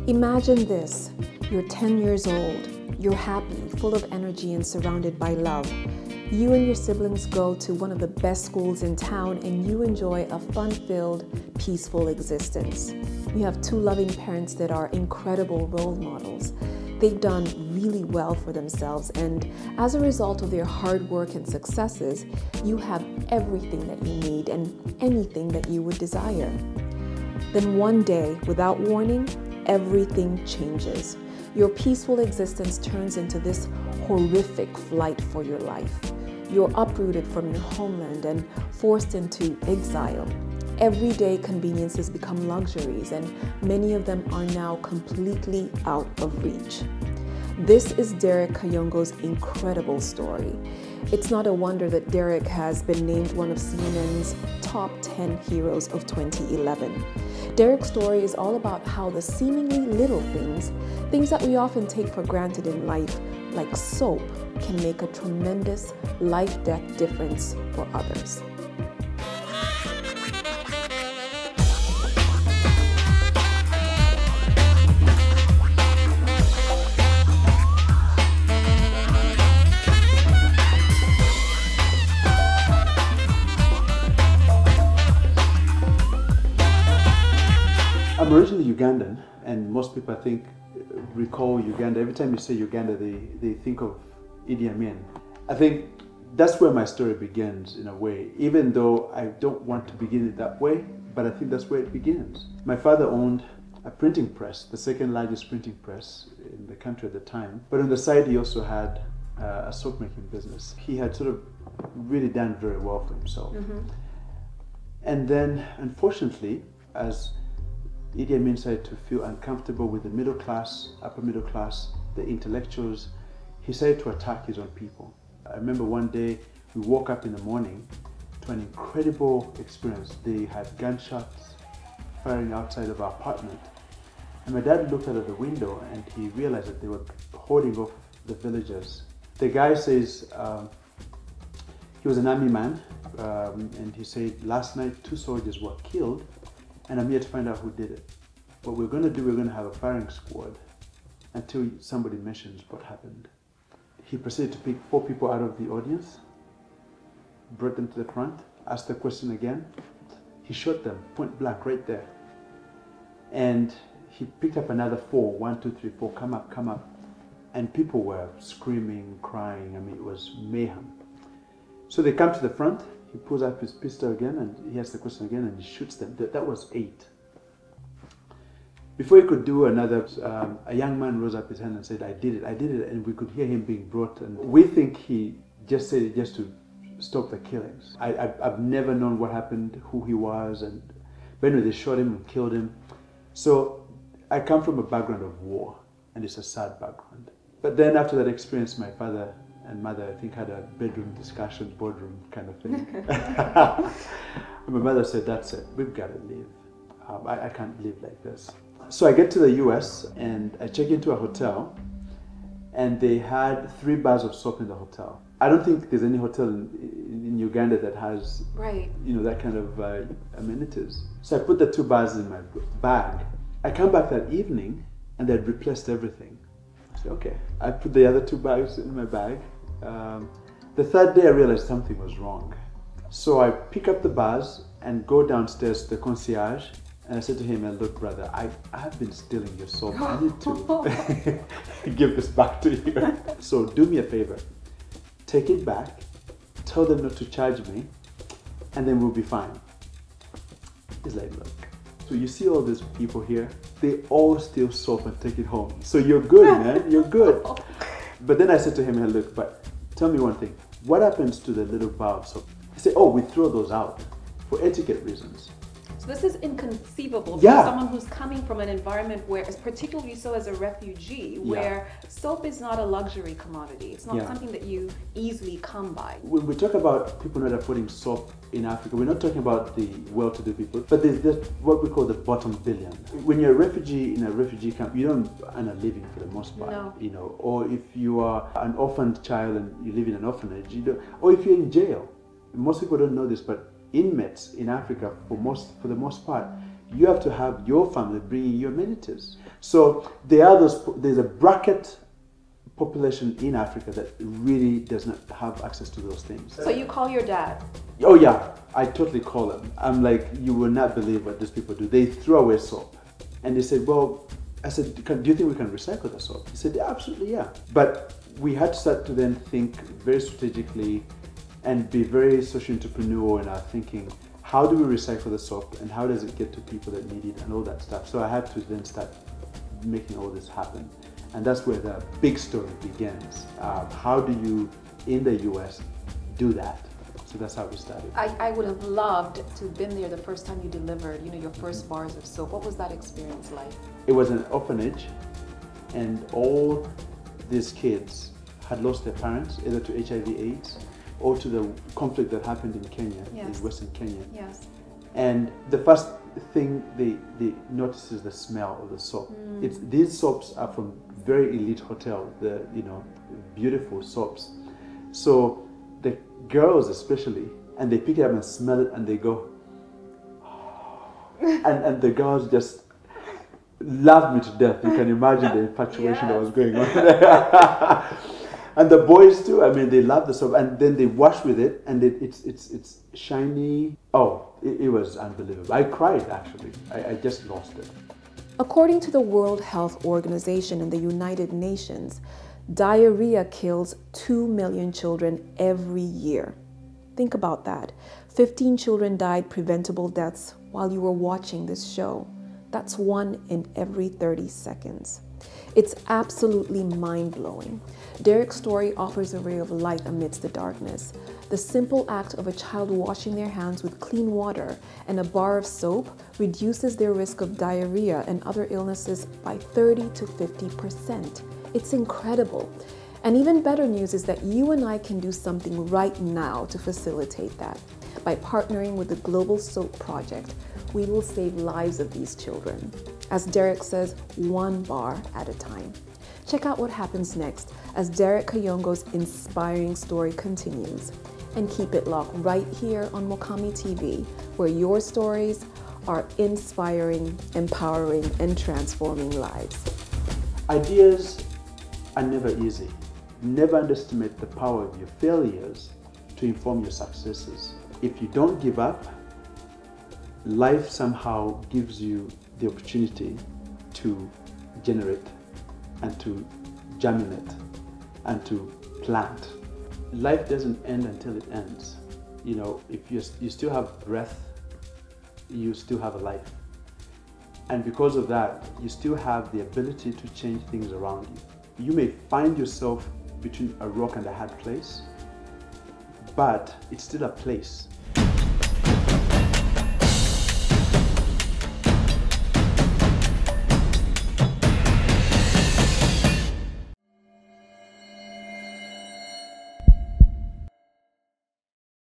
Imagine this, you're 10 years old, you're happy, full of energy and surrounded by love. You and your siblings go to one of the best schools in town and you enjoy a fun-filled, peaceful existence. You have two loving parents that are incredible role models. They've done really well for themselves, and as a result of their hard work and successes, you have everything that you need and anything that you would desire. Then one day, without warning, everything changes. Your peaceful existence turns into this horrific flight for your life. You're uprooted from your homeland and forced into exile. Everyday conveniences become luxuries, and many of them are now completely out of reach. This is Derreck Kayongo's incredible story. It's not a wonder that Derreck has been named one of CNN's top 10 heroes of 2011. Derreck's story is all about how the seemingly little things that we often take for granted in life, like soap, can make a tremendous life-death difference for others. I'm originally Ugandan, and most people, I think, recall Uganda. Every time you say Uganda, they think of Idi Amin. I think that's where my story begins, in a way, even though I don't want to begin it that way, but I think that's where it begins. My father owned a printing press, the second largest printing press in the country at the time, but on the side he also had a soap making business. He had sort of really done very well for himself. And then, unfortunately, as Idi Amin started to feel uncomfortable with the middle class, upper middle class, the intellectuals, he started to attack his own people. I remember one day we woke up in the morning to an incredible experience. They had gunshots firing outside of our apartment. And my dad looked out of the window and he realized that they were holding off the villagers. The guy says he was an army man, and he said, last night 2 soldiers were killed, and I'm here to find out who did it. What we're going to do, we're going to have a firing squad until somebody mentions what happened. He proceeded to pick 4 people out of the audience, brought them to the front, asked the question again. He shot them point blank right there. And he picked up another 4, 1, 2, 3, 4, come up, come up. And people were screaming, crying. I mean, it was mayhem. So they come to the front. He pulls out his pistol again and he asks the question again and he shoots them. That was 8. Before he could do another, a young man rose up his hand and said, I did it, and we could hear him being brought. And we think he just said it just to stop the killings. I've never known what happened, who he was, but anyway, they shot him and killed him. So I come from a background of war, and it's a sad background. But then after that experience, my father and mother, I think, had a bedroom discussion, boardroom kind of thing. And my mother said, that's it, we've got to leave. I can't live like this. So I get to the US and I check into a hotel and they had 3 bars of soap in the hotel. I don't think there's any hotel in Uganda that has, that kind of amenities. So I put the 2 bars in my bag. I come back that evening and they'd replaced everything. I said, okay. I put the other 2 bags in my bag. The 3rd day I realized something was wrong. So I pick up the bars and go downstairs to the concierge and I said to him, look brother, I have been stealing your soap. I need to give this back to you. So do me a favor, take it back, tell them not to charge me, and then we'll be fine. He's like, look, so you see all these people here, they all steal soap and take it home. So you're good, man, you're good. But then I said to him, hey, look, but tell me one thing, what happens to the little bar of soap? He said, oh, we throw those out for etiquette reasons. This is inconceivable for someone who's coming from an environment where, particularly so as a refugee, where soap is not a luxury commodity. It's not something that you easily come by. When we talk about people not affording soap in Africa, we're not talking about the well-to-do people, but there's what we call the bottom billion. When you're a refugee in a refugee camp, you don't earn a living for the most part, or if you are an orphaned child and you live in an orphanage, you don't, or if you're in jail. Most people don't know this, but inmates in Africa, for the most part, You have to have your family bringing you amenities. So there's a bracket population in Africa that really does not have access to those things. So you call your dad? Oh yeah, I totally call them. I'm like, you will not believe what these people do. They throw away soap. And they said, well, I said, do you think we can recycle the soap? He said, yeah, absolutely, yeah. But we had to start to then think very strategically and be very social entrepreneurial in our thinking. How do we recycle the soap and how does it get to people that need it and all that stuff? So I had to then start making all this happen. And that's where the big story begins. How do you, in the US, do that? So that's how we started. I would have loved to have been there the first time you delivered, your first bars of soap. What was that experience like? It was an orphanage, and all these kids had lost their parents, either to HIV/AIDS or to the conflict that happened in Kenya, yes. in Western Kenya. Yes. And the first thing they notice is the smell of the soap. These soaps are from very elite hotel, beautiful soaps. So the girls especially, and they pick it up and smell it and they go, and the girls just loved me to death. You can imagine the infatuation that was going on there. And the boys too, I mean, they love the soap, and then they wash with it, and it's shiny. Oh, it was unbelievable. I cried, actually. I just lost it. According to the World Health Organization and the United Nations, diarrhea kills 2 million children every year. Think about that. 15 children died preventable deaths while you were watching this show. That's 1 in every 30 seconds. It's absolutely mind-blowing. Derreck's story offers a ray of light amidst the darkness. The simple act of a child washing their hands with clean water and a bar of soap reduces their risk of diarrhea and other illnesses by 30 to 50%. It's incredible. And even better news is that you and I can do something right now to facilitate that. By partnering with the Global Soap Project, we will save lives of these children. As Derreck says, 1 bar at a time. Check out what happens next as Derreck Kayongo's inspiring story continues. And keep it locked right here on MukamiTV, where your stories are inspiring, empowering, and transforming lives. Ideas are never easy. Never underestimate the power of your failures to inform your successes. If you don't give up, life somehow gives you the opportunity to generate and to germinate and to plant. Life doesn't end until it ends. If you still have breath, you still have a life. And because of that, you still have the ability to change things around you. You may find yourself between a rock and a hard place, but it's still a place.